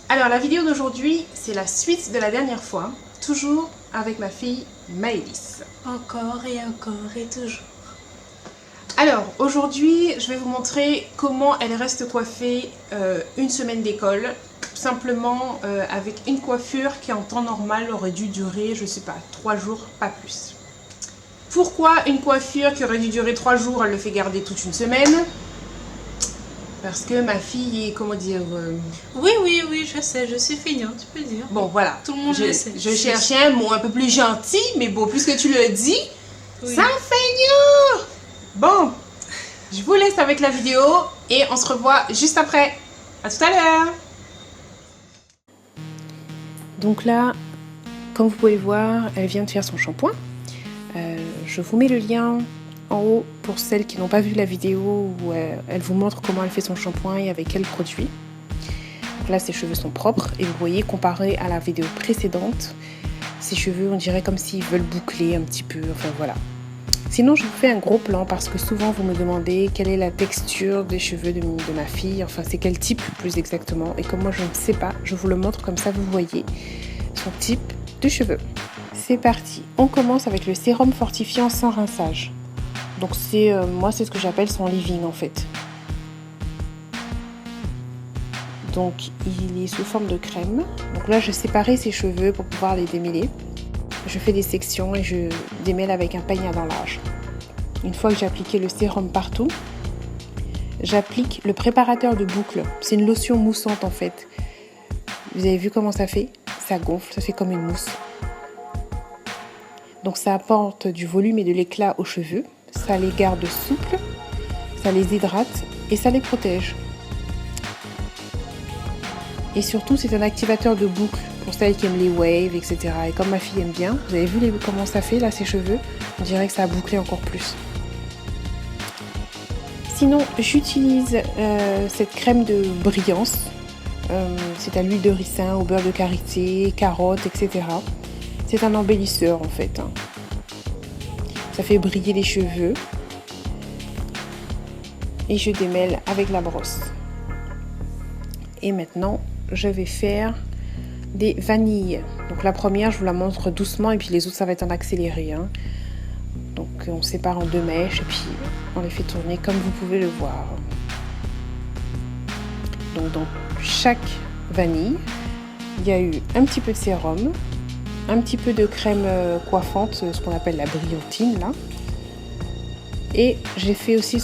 Alors la vidéo d'aujourd'hui, c'est la suite de la dernière fois, toujours avec ma fille Maëlys. Encore et toujours. Alors aujourd'hui, je vais vous montrer comment elle reste coiffée une semaine d'école, simplement avec une coiffure qui en temps normal aurait dû durer, je sais pas, 3 jours, pas plus. Pourquoi une coiffure qui aurait dû durer 3 jours, elle le fait garder toute une semaine? Parce que ma fille est, comment dire... Oui, je sais, je suis feignante, tu peux dire. Bon, voilà. Tout le monde le sait. Je cherchais un mot un peu plus gentil, mais bon, puisque tu le dis, Oui. ça me feignant. Bon, je vous laisse avec la vidéo et on se revoit juste après. À tout à l'heure. Donc là, comme vous pouvez le voir, elle vient de faire son shampoing. Je vous mets le lien en haut pour celles qui n'ont pas vu la vidéo où elle vous montre comment elle fait son shampoing et avec quel produit. Donc là, ses cheveux sont propres et vous voyez, comparé à la vidéo précédente, ses cheveux, on dirait comme s'ils veulent boucler un petit peu, enfin voilà. Sinon, je vous fais un gros plan parce que souvent vous me demandez quelle est la texture des cheveux de ma fille, enfin c'est quel type plus exactement. Et comme moi je ne sais pas, je vous le montre comme ça vous voyez son type de cheveux. C'est parti, on commence avec le sérum fortifiant sans rinçage. Donc moi c'est ce que j'appelle son leave-in en fait. Donc il est sous forme de crème. Donc là je séparais ses cheveux pour pouvoir les démêler. Je fais des sections et je démêle avec un peigne à dents larges. Une fois que j'ai appliqué le sérum partout, j'applique le préparateur de boucle. C'est une lotion moussante en fait. Vous avez vu comment ça fait? Ça gonfle, ça fait comme une mousse. Donc ça apporte du volume et de l'éclat aux cheveux. Ça les garde souples, ça les hydrate et ça les protège. Et surtout, c'est un activateur de boucle pour celles qui aiment les waves, etc. Et comme ma fille aime bien, vous avez vu comment ça fait là, ses cheveux? On dirait que ça a bouclé encore plus. Sinon, j'utilise cette crème de brillance. C'est à l'huile de ricin, au beurre de karité, carottes, etc. C'est un embellisseur en fait. Ça fait briller les cheveux. Et je démêle avec la brosse. Et maintenant, je vais faire des vanilles. Donc la première, je vous la montre doucement et puis les autres, ça va être en accéléré. Donc on sépare en 2 mèches et puis on les fait tourner comme vous pouvez le voir. Donc dans chaque vanille, il y a eu un petit peu de sérum, un petit peu de crème coiffante, ce qu'on appelle la brillantine là. Et j'ai fait aussi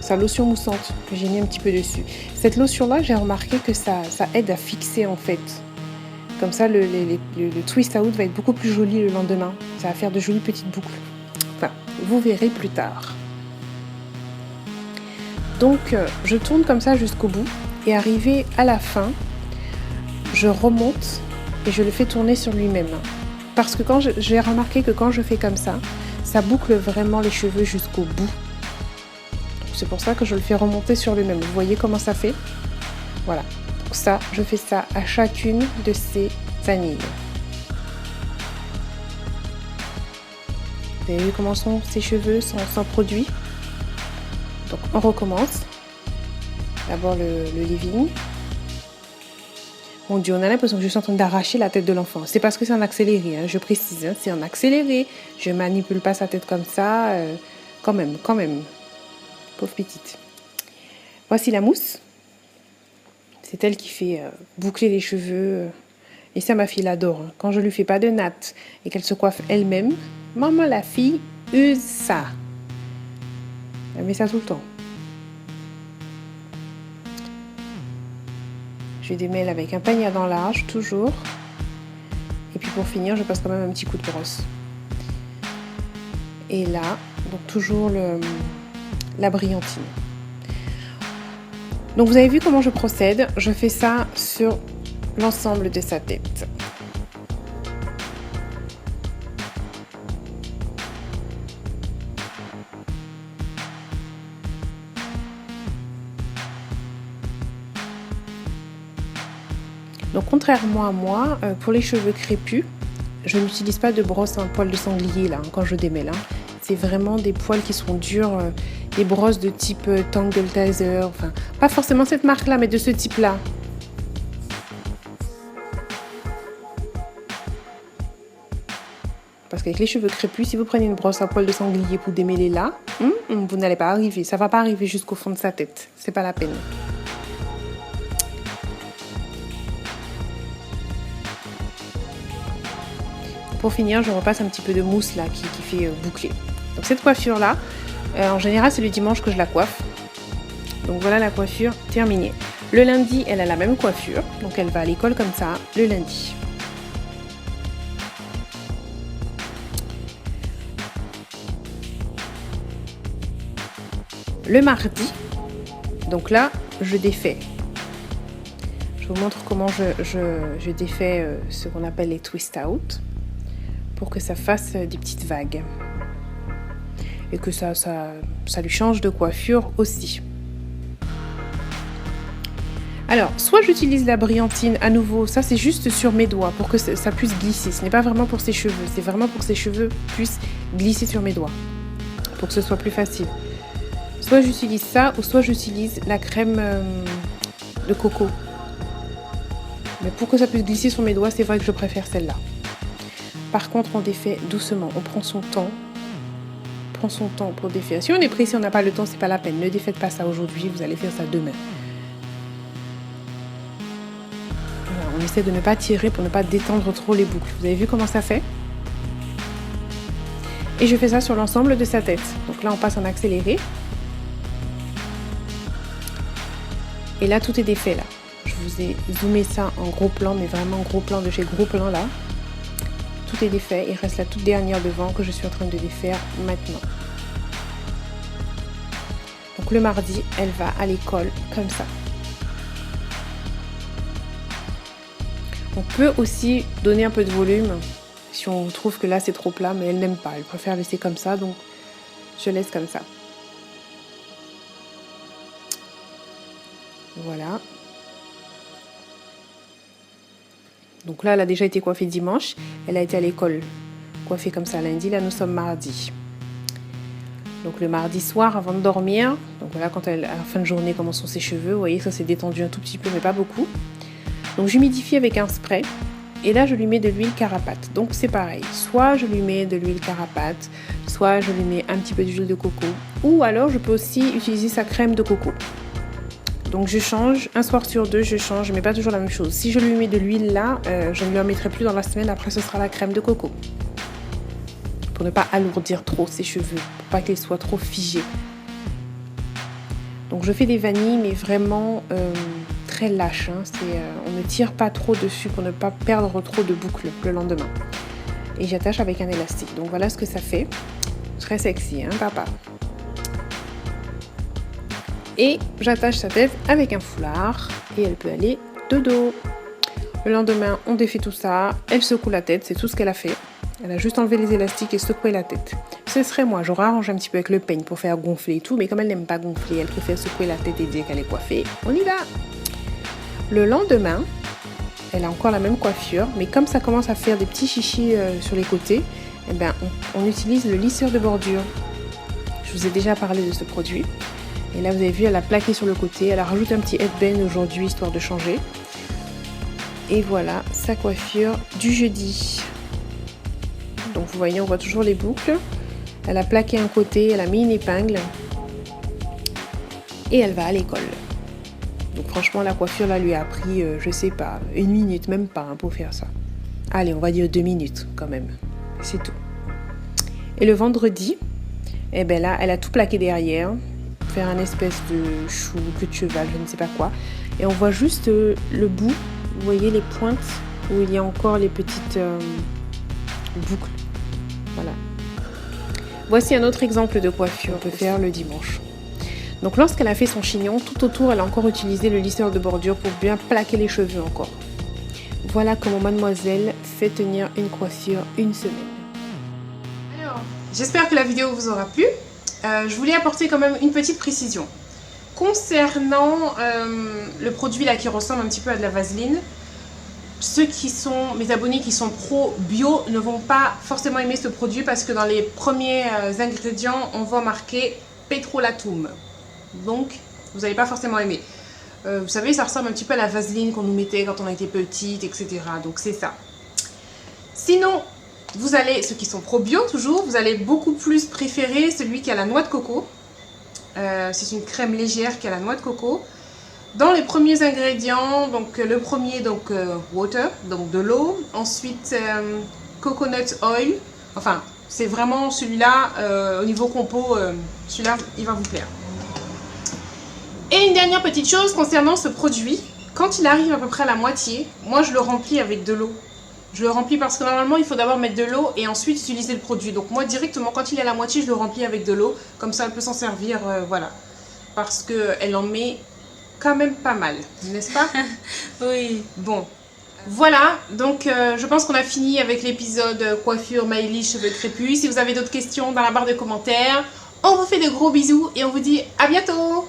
sa lotion moussante que j'ai mis un petit peu dessus. Cette lotion là, j'ai remarqué que ça aide à fixer en fait. Comme ça, le twist out va être beaucoup plus joli le lendemain. Ça va faire de jolies petites boucles. Enfin, vous verrez plus tard. Donc, je tourne comme ça jusqu'au bout. Et arrivé à la fin, je remonte et je le fais tourner sur lui-même. Parce que j'ai remarqué que quand je fais comme ça, ça boucle vraiment les cheveux jusqu'au bout. C'est pour ça que je le fais remonter sur lui-même. Vous voyez comment ça fait? Voilà. Donc ça, je fais ça à chacune de ces vanilles. Vous avez vu comment sont ces cheveux sans produit? Donc on recommence. D'abord le leave-in. Mon Dieu, on a l'impression que je suis en train d'arracher la tête de l'enfant. C'est parce que c'est en accéléré, je précise. C'est en accéléré. Je manipule pas sa tête comme ça. Quand même. Pauvre petite. Voici la mousse. C'est elle qui fait boucler les cheveux. Et ça, ma fille l'adore. Quand je lui fais pas de natte et qu'elle se coiffe elle-même, maman la fille use ça. Elle met ça tout le temps. Je démêle avec un peigne à dents larges, toujours. Et puis pour finir, je passe quand même un petit coup de brosse. Et là, donc toujours la brillantine. Donc vous avez vu comment je procède. Je fais ça sur l'ensemble de sa tête. Donc contrairement à moi, pour les cheveux crépus, je n'utilise pas de brosse à poil de sanglier là quand je démêle. C'est vraiment des poils qui sont durs, des brosses de type Tangle Taser, enfin pas forcément cette marque là, mais de ce type là. Parce qu'avec les cheveux crépus, si vous prenez une brosse à poils de sanglier pour démêler là, vous n'allez pas arriver. Ça ne va pas arriver jusqu'au fond de sa tête. C'est pas la peine. Pour finir, je repasse un petit peu de mousse là qui fait boucler. Donc cette coiffure là, en général c'est le dimanche que je la coiffe. Donc voilà la coiffure terminée. Le lundi, elle a la même coiffure, donc elle va à l'école comme ça le lundi. Le mardi, donc là je défais. Je vous montre comment je défais ce qu'on appelle les twist out, pour que ça fasse des petites vagues et que ça lui change de coiffure aussi. Alors, soit j'utilise la brillantine à nouveau, ça c'est juste sur mes doigts pour que ça puisse glisser. Ce n'est pas vraiment pour ses cheveux, c'est vraiment pour que ses cheveux puissent glisser sur mes doigts, pour que ce soit plus facile. Soit j'utilise ça, ou soit j'utilise la crème de coco. Mais pour que ça puisse glisser sur mes doigts, c'est vrai que je préfère celle-là. Par contre, on défait doucement, on prend son temps. Prend son temps pour défaire. Si on est pressé, on n'a pas le temps, c'est pas la peine. Ne défaites pas ça aujourd'hui, vous allez faire ça demain. Voilà, on essaie de ne pas tirer pour ne pas détendre trop les boucles. Vous avez vu comment ça fait? Et je fais ça sur l'ensemble de sa tête. Donc là, on passe en accéléré. Et là, tout est défait là. Je vous ai zoomé ça en gros plan, mais vraiment gros plan de chez gros plan là. Tout est défait, il reste la toute dernière devant que je suis en train de défaire maintenant. Donc le mardi, elle va à l'école comme ça. On peut aussi donner un peu de volume si on trouve que là c'est trop plat, mais elle n'aime pas, elle préfère laisser comme ça, donc je laisse comme ça. Voilà. Donc là, elle a déjà été coiffée dimanche. Elle a été à l'école coiffée comme ça lundi. Là, nous sommes mardi. Donc le mardi soir, avant de dormir, donc voilà, quand elle, à la fin de journée, comment sont ses cheveux. Vous voyez, ça s'est détendu un tout petit peu, mais pas beaucoup. Donc j'humidifie avec un spray. Et là, je lui mets de l'huile carapate. Donc c'est pareil. Soit je lui mets de l'huile carapate, soit je lui mets un petit peu d'huile de coco. Ou alors, je peux aussi utiliser sa crème de coco. Donc je change, un soir sur deux, je change, mais pas toujours la même chose. Si je lui mets de l'huile là, je ne lui en mettrai plus dans la semaine, après ce sera la crème de coco. Pour ne pas alourdir trop ses cheveux, pour pas qu'ils soient trop figés. Donc je fais des vanilles, mais vraiment très lâches. Hein. On ne tire pas trop dessus pour ne pas perdre trop de boucles le lendemain. Et j'attache avec un élastique. Donc voilà ce que ça fait. Très sexy, hein, papa? Et j'attache sa tête avec un foulard et elle peut aller de dos. Le lendemain, on défait tout ça. Elle secoue la tête, c'est tout ce qu'elle a fait. Elle a juste enlevé les élastiques et secoué la tête. Ce serait moi, j'aurais arrangé un petit peu avec le peigne pour faire gonfler et tout, mais comme elle n'aime pas gonfler, elle préfère secouer la tête et dire qu'elle est coiffée. On y va! Le lendemain, elle a encore la même coiffure, mais comme ça commence à faire des petits chichis sur les côtés, eh ben, on utilise le lisseur de bordure. Je vous ai déjà parlé de ce produit. Et là, vous avez vu, elle a plaqué sur le côté. Elle a rajouté un petit headband aujourd'hui, histoire de changer. Et voilà, sa coiffure du jeudi. Donc, vous voyez, on voit toujours les boucles. Elle a plaqué un côté, elle a mis une épingle. Et elle va à l'école. Donc, franchement, la coiffure, là, lui a pris, je sais pas, 1 minute, même pas, hein, pour faire ça. Allez, on va dire 2 minutes, quand même. C'est tout. Et le vendredi, eh ben là, elle a tout plaqué derrière. Faire un espèce de chou, queue de cheval, je ne sais pas quoi. Et on voit juste le bout, vous voyez les pointes où il y a encore les petites boucles. Voilà. Voici un autre exemple de coiffure qu'on peut faire le dimanche. Donc lorsqu'elle a fait son chignon, tout autour, elle a encore utilisé le lisseur de bordure pour bien plaquer les cheveux encore. Voilà comment mademoiselle fait tenir une coiffure une semaine. Alors, j'espère que la vidéo vous aura plu. Je voulais apporter quand même une petite précision. Concernant le produit là qui ressemble un petit peu à de la vaseline, ceux qui sont, mes abonnés qui sont pro bio ne vont pas forcément aimer ce produit parce que dans les premiers ingrédients, on voit marqué pétrolatum. Donc, vous n'allez pas forcément aimer. Vous savez, ça ressemble un petit peu à la vaseline qu'on nous mettait quand on était petite, etc. Donc, c'est ça. Sinon, ceux qui sont pro-bio toujours, vous allez beaucoup plus préférer celui qui a la noix de coco. C'est une crème légère qui a la noix de coco. Dans les premiers ingrédients, donc le premier, donc water, donc de l'eau. Ensuite, coconut oil. Enfin, c'est vraiment celui-là, au niveau compo, celui-là, il va vous plaire. Et une dernière petite chose concernant ce produit. Quand il arrive à peu près à la moitié, moi je le remplis avec de l'eau. Je le remplis parce que normalement il faut d'abord mettre de l'eau et ensuite utiliser le produit. Donc moi directement quand il est à la moitié je le remplis avec de l'eau. Comme ça elle peut s'en servir, voilà. Parce qu'elle en met quand même pas mal, n'est-ce pas? Oui. Bon, voilà. Donc je pense qu'on a fini avec l'épisode coiffure, Maëlys, cheveux crépus. Si vous avez d'autres questions dans la barre de commentaires, on vous fait de gros bisous et on vous dit à bientôt.